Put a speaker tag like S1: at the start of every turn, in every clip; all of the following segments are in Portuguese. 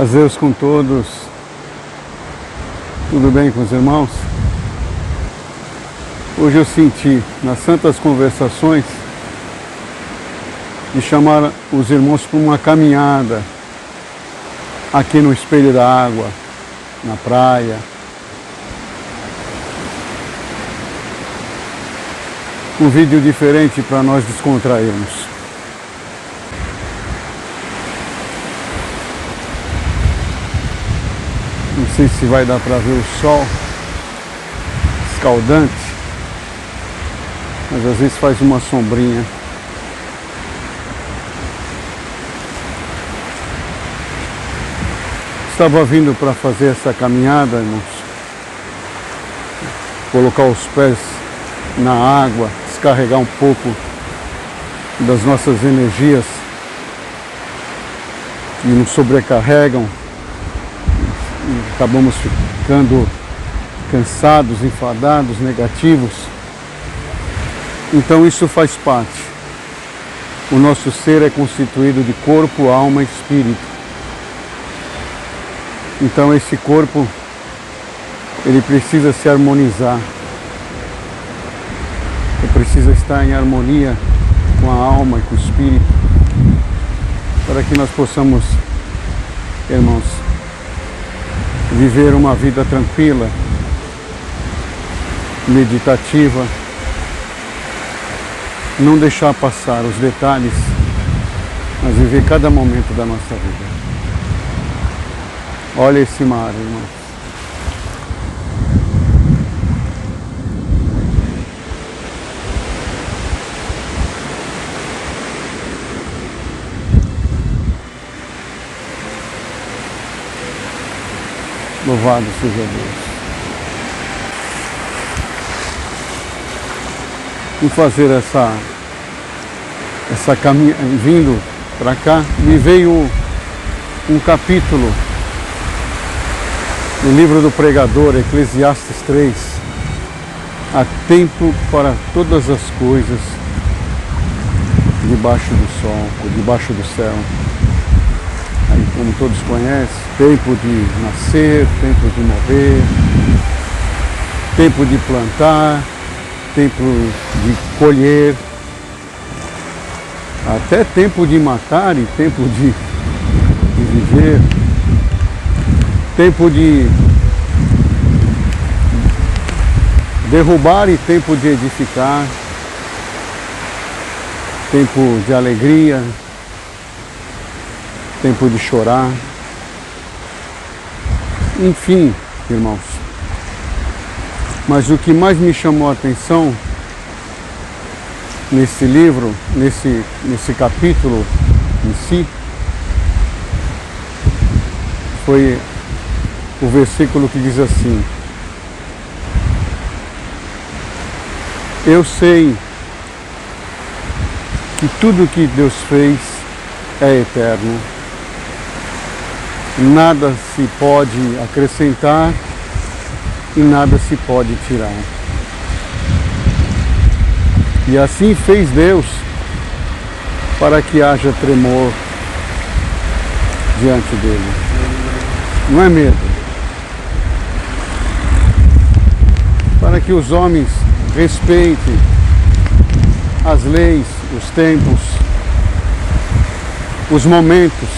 S1: Paz de Deus com todos. Tudo bem com os irmãos? Hoje eu senti nas santas conversações de chamar os irmãos para uma caminhada aqui no Espelho da Água, na praia. Um vídeo diferente para nós descontrairmos. Não sei se vai dar para ver o sol escaldante, mas às vezes faz uma sombrinha. Estava vindo para fazer essa caminhada, irmãos, colocar os pés na água, descarregar um pouco das nossas energias que nos sobrecarregam. Acabamos ficando cansados, enfadados, negativos. Então isso faz parte. O nosso ser é constituído de corpo, alma e espírito. Então esse corpo, ele precisa se harmonizar. Ele precisa estar em harmonia com a alma e com o espírito, para que nós possamos, irmãos, viver uma vida tranquila, meditativa, não deixar passar os detalhes, mas viver cada momento da nossa vida. Olha esse mar, irmãos. Louvado seja Deus. Vim fazer essa caminhada, vindo para cá, me veio um capítulo no livro do pregador, Eclesiastes 3. Há tempo para todas as coisas debaixo do sol, ou debaixo do céu. Aí, como todos conhecem, tempo de nascer, tempo de morrer, tempo de plantar, tempo de colher, até tempo de matar e tempo de viver, tempo de derrubar e tempo de edificar, tempo de alegria, tempo de chorar. Enfim, irmãos, mas o que mais me chamou a atenção nesse livro, nesse capítulo em si, foi o versículo que diz assim: eu sei que tudo que Deus fez é eterno. Nada se pode acrescentar e nada se pode tirar. E assim fez Deus para que haja tremor diante dele. Não é medo. Para que os homens respeitem as leis, os tempos, os momentos,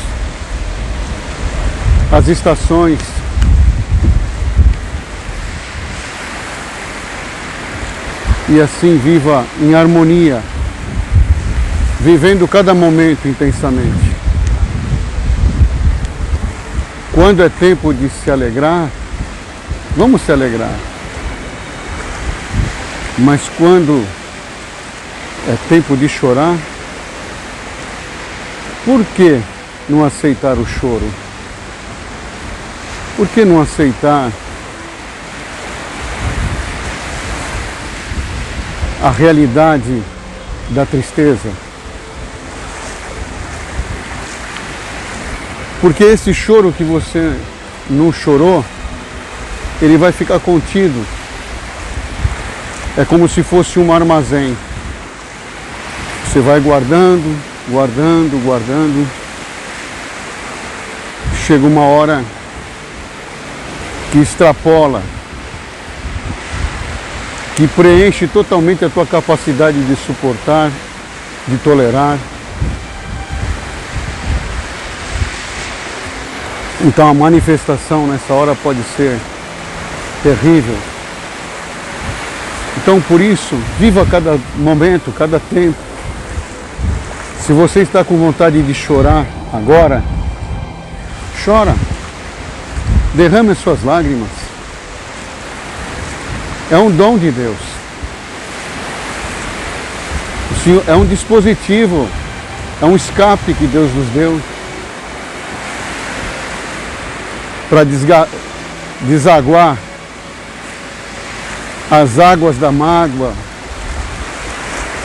S1: as estações. E assim viva em harmonia, vivendo cada momento intensamente. Quando é tempo de se alegrar, vamos se alegrar. Mas quando é tempo de chorar, por que não aceitar o choro? Por que não aceitar a realidade da tristeza? Porque esse choro que você não chorou, ele vai ficar contido. É como se fosse um armazém. Você vai guardando, guardando, guardando. chega uma hora que extrapola, que preenche totalmente a tua capacidade de suportar, de tolerar. Então a manifestação nessa hora pode ser terrível. Então por isso, viva cada momento, cada tempo. Se você está com vontade de chorar agora, chora. Derrame as suas lágrimas. É um dom de Deus. O Senhor é um dispositivo, é um escape que Deus nos deu para desaguar as águas da mágoa,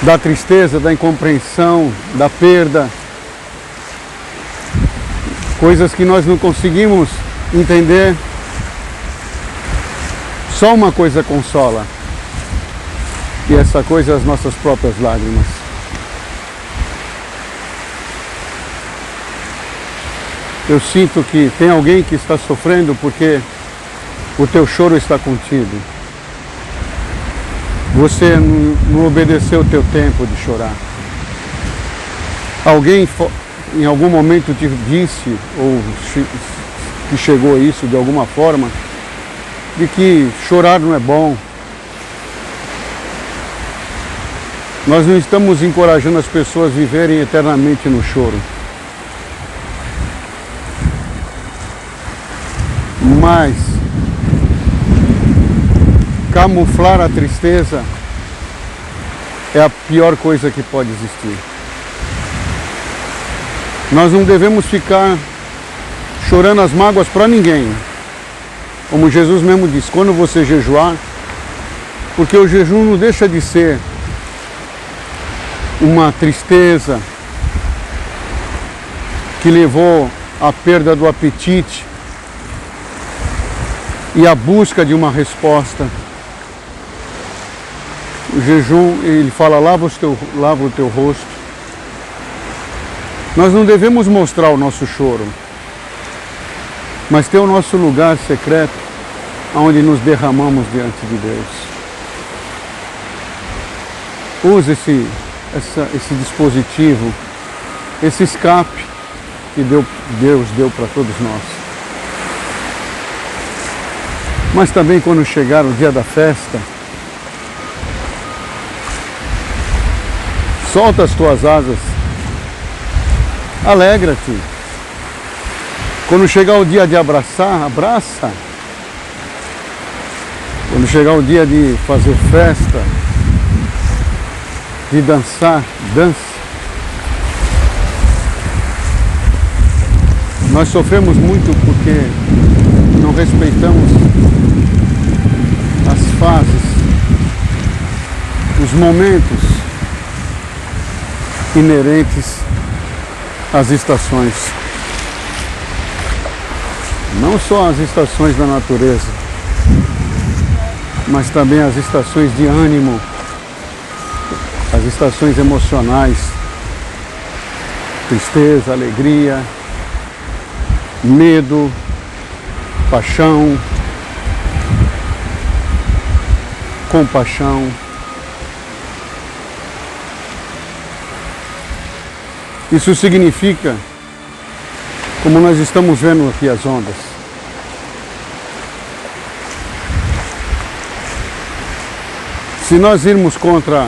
S1: da tristeza, da incompreensão, da perda, coisas que nós não conseguimos entender. Só uma coisa consola, e essa coisa é as nossas próprias lágrimas. Eu sinto que tem alguém que está sofrendo porque o teu choro está contido. Você não obedeceu o teu tempo de chorar. Alguém em algum momento te disse, ou que chegou a isso de alguma forma, de que chorar não é bom. Nós não estamos encorajando as pessoas a viverem eternamente no choro. Mas camuflar a tristeza é a pior coisa que pode existir. Nós não devemos ficar chorando as mágoas para ninguém. Como Jesus mesmo disse, quando você jejuar, porque o jejum não deixa de ser uma tristeza que levou à perda do apetite e à busca de uma resposta. O jejum, ele fala, lava o teu rosto. Nós não devemos mostrar o nosso choro, mas ter o nosso lugar secreto, onde nos derramamos diante de Deus. Use esse dispositivo, esse escape que Deus deu para todos nós. Mas também quando chegar o dia da festa, solta as tuas asas, alegra-te. Quando chegar o dia de abraçar, abraça. Quando chegar o dia de fazer festa, de dançar, dance. Nós sofremos muito porque não respeitamos as fases, os momentos inerentes às estações. Não só as estações da natureza, mas também as estações de ânimo, as estações emocionais, tristeza, alegria, medo, paixão, compaixão. Isso significa, como nós estamos vendo aqui as ondas, se nós irmos contra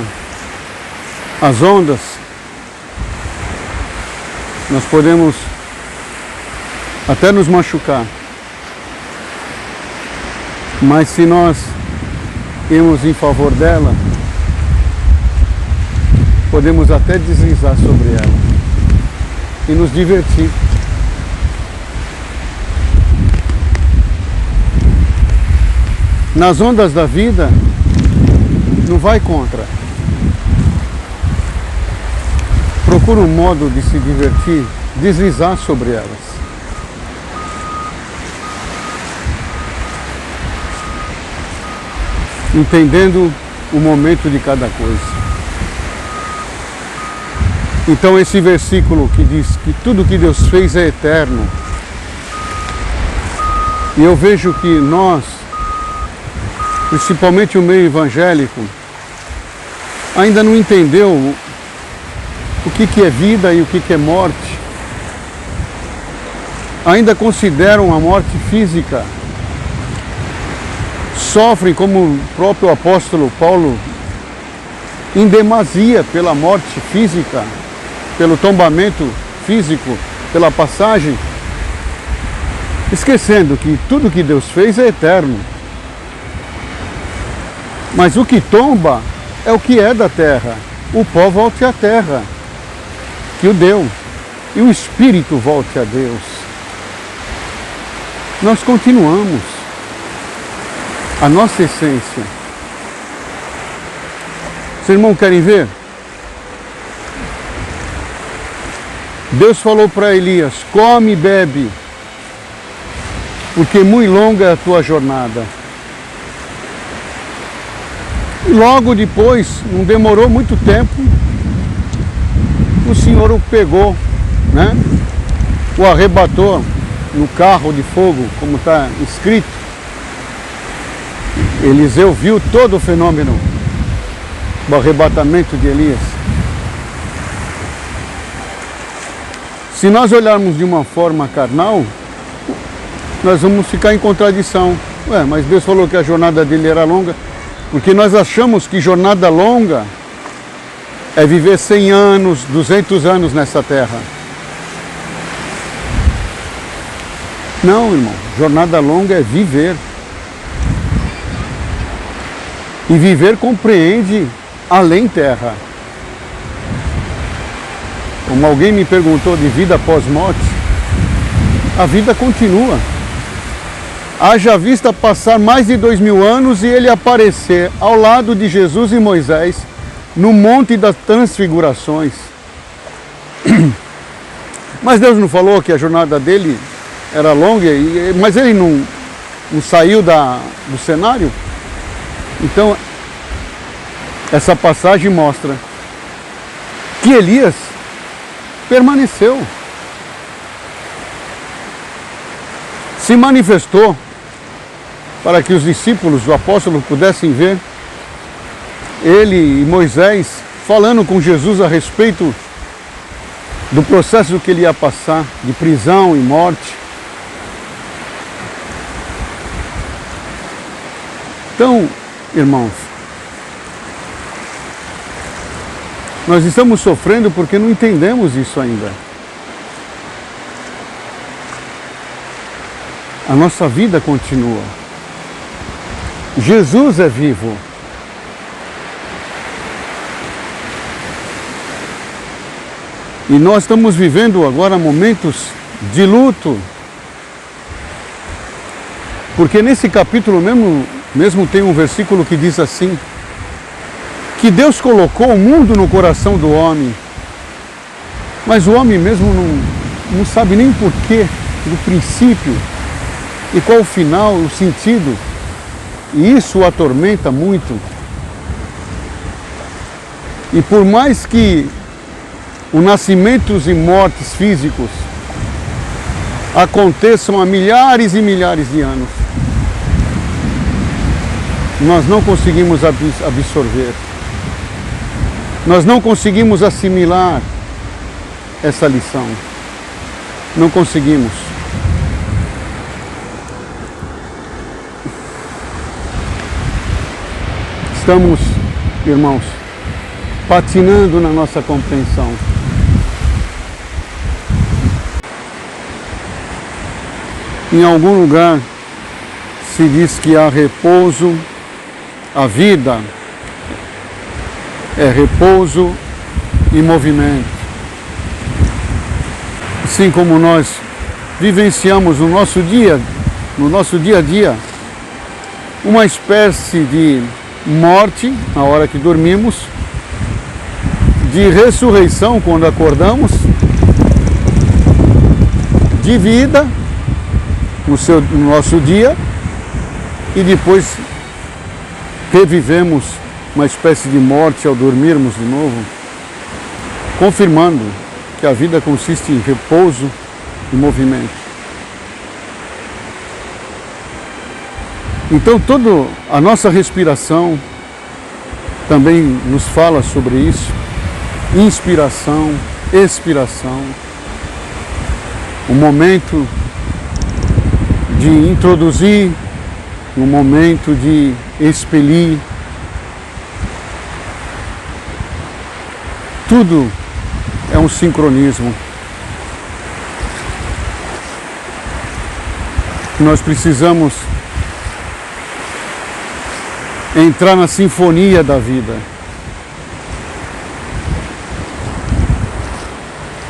S1: as ondas, nós podemos até nos machucar. Mas se nós irmos em favor dela, podemos até deslizar sobre ela e nos divertir. Nas ondas da vida, não vai contra. Procura um modo de se divertir, deslizar sobre elas. Entendendo o momento de cada coisa. Então esse versículo que diz que tudo que Deus fez é eterno, E eu vejo que nós, principalmente o meio evangélico, ainda não entendeu o que é vida e o que é morte. Ainda consideram a morte física. Sofrem, como o próprio apóstolo Paulo, em demasia pela morte física, pelo tombamento físico, pela passagem, esquecendo que tudo que Deus fez é eterno. Mas o que tomba é o que é da terra. O pó volte à terra, que o deu, e o espírito volte a Deus. Nós continuamos a nossa essência. Os irmãos querem ver? Deus falou para Elias: come e bebe, porque muito longa é a tua jornada. E logo depois, não demorou muito tempo, o Senhor o pegou, né? O arrebatou no carro de fogo, como está escrito. Eliseu viu todo o fenômeno do arrebatamento de Elias. Se nós olharmos de uma forma carnal, nós vamos ficar em contradição. Ué, mas Deus falou que a jornada dele era longa, porque nós achamos que jornada longa é viver 100 anos, 200 anos nessa terra. Não, irmão, jornada longa é viver. E viver compreende além terra. Como alguém me perguntou de vida após morte, a vida continua. Haja vista passar mais de 2000 anos e ele aparecer ao lado de Jesus e Moisés no Monte das Transfigurações. Mas Deus não falou que a jornada dele era longa, mas ele não saiu do cenário? Então, essa passagem mostra que Elias permaneceu, se manifestou para que os discípulos do apóstolo pudessem ver ele e Moisés falando com Jesus a respeito do processo que ele ia passar, de prisão e morte. Então, irmãos, nós estamos sofrendo porque não entendemos isso ainda. A nossa vida continua. Jesus é vivo. E nós estamos vivendo agora momentos de luto. Porque nesse capítulo mesmo tem um versículo que diz assim: que Deus colocou o mundo no coração do homem, mas o homem mesmo não sabe nem o porquê, do princípio, e qual o final, o sentido, e isso o atormenta muito. E por mais que os nascimentos e mortes físicos aconteçam há milhares e milhares de anos, nós não conseguimos absorver, nós não conseguimos assimilar essa lição, não conseguimos. Estamos, irmãos, patinando na nossa compreensão. Em algum lugar se diz que há repouso, a vida é repouso e movimento. Assim como nós vivenciamos no nosso dia a dia, uma espécie de morte na hora que dormimos, de ressurreição quando acordamos, de vida no nosso dia, e depois revivemos uma espécie de morte ao dormirmos de novo, confirmando que a vida consiste em repouso e movimento. Então toda a nossa respiração também nos fala sobre isso. Inspiração, expiração. O momento de introduzir, o momento de expelir. Tudo é um sincronismo. Nós precisamos entrar na sinfonia da vida.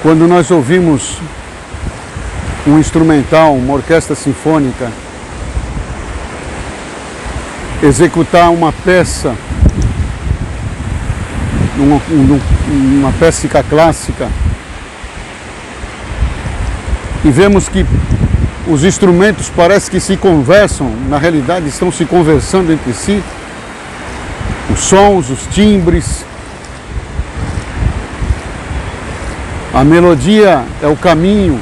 S1: Quando nós ouvimos um instrumental, uma orquestra sinfônica, executar uma peça, uma peça clássica, e vemos que os instrumentos parece que se conversam, na realidade estão se conversando entre si, os sons, os timbres. A melodia é o caminho,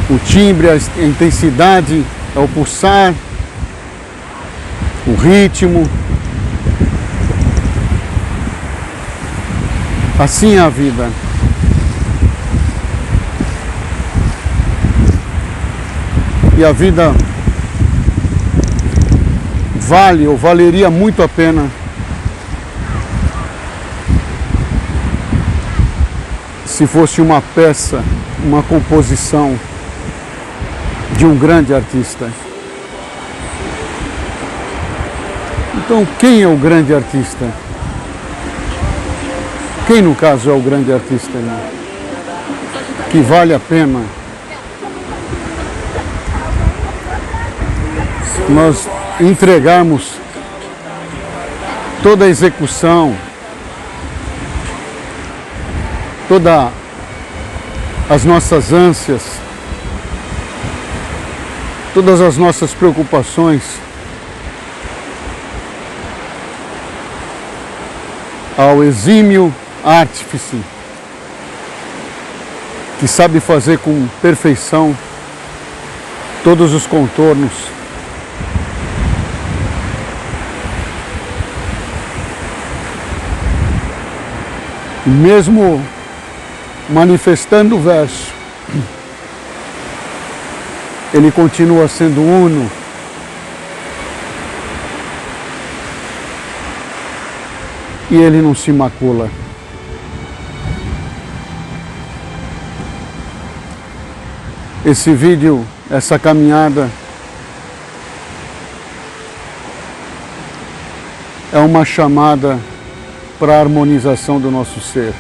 S1: o timbre, a intensidade é o pulsar, o ritmo. Assim é a vida. E a vida vale ou valeria muito a pena se fosse uma peça, uma composição de um grande artista. Então, quem é o grande artista? Quem, no caso, é o grande artista, irmão? Que vale a pena nós entregarmos toda a execução, todas as nossas ânsias, todas as nossas preocupações ao exímio artífice que sabe fazer com perfeição todos os contornos, mesmo manifestando o verso, ele continua sendo uno. E ele não se macula. Esse vídeo, essa caminhada, é uma chamada para a harmonização do nosso ser,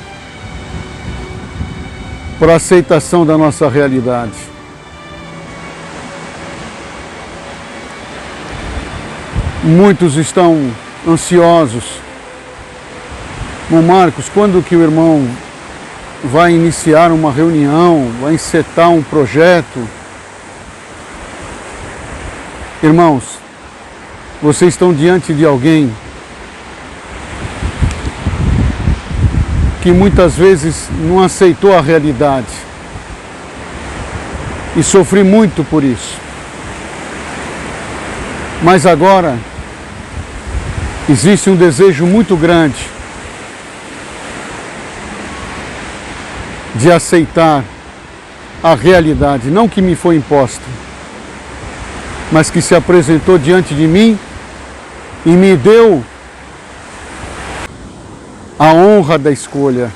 S1: para a aceitação da nossa realidade. Muitos estão ansiosos. Bom, Marcos, quando que o irmão vai iniciar uma reunião, vai encetar um projeto? Irmãos, vocês estão diante de alguém que muitas vezes não aceitou a realidade e sofri muito por isso. Mas agora existe um desejo muito grande de aceitar a realidade, não que me foi imposta, mas que se apresentou diante de mim e me deu a honra da escolha,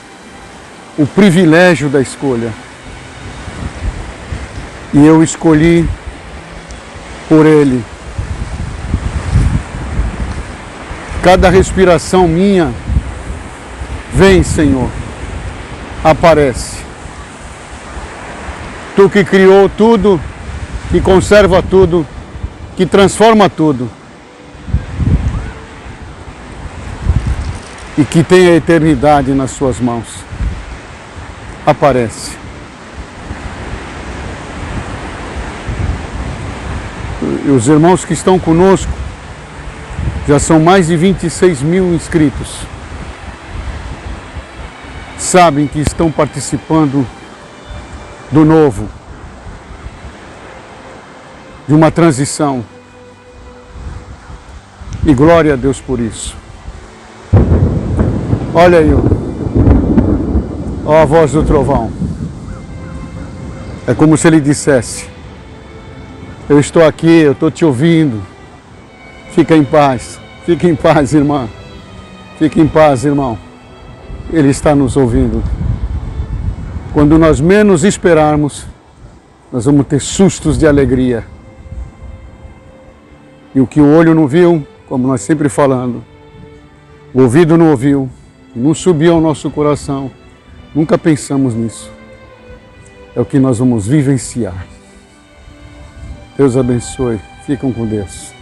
S1: o privilégio da escolha. E eu escolhi por Ele. Cada respiração minha, vem, Senhor, aparece. Tu que criou tudo, que conserva tudo, que transforma tudo e que tem a eternidade nas suas mãos, aparece. E os irmãos que estão conosco, já são mais de 26 mil inscritos, sabem que estão participando do novo. de uma transição. E glória a Deus por isso. Olha aí, ó a voz do trovão. É como se ele dissesse: eu estou aqui, eu estou te ouvindo. Fica em paz, irmã. Fique em paz, irmão. Ele está nos ouvindo. Quando nós menos esperarmos, nós vamos ter sustos de alegria. E o que o olho não viu, como nós sempre falando, o ouvido não ouviu, não subiu ao nosso coração, nunca pensamos nisso. É o que nós vamos vivenciar. Deus abençoe. Fiquem com Deus.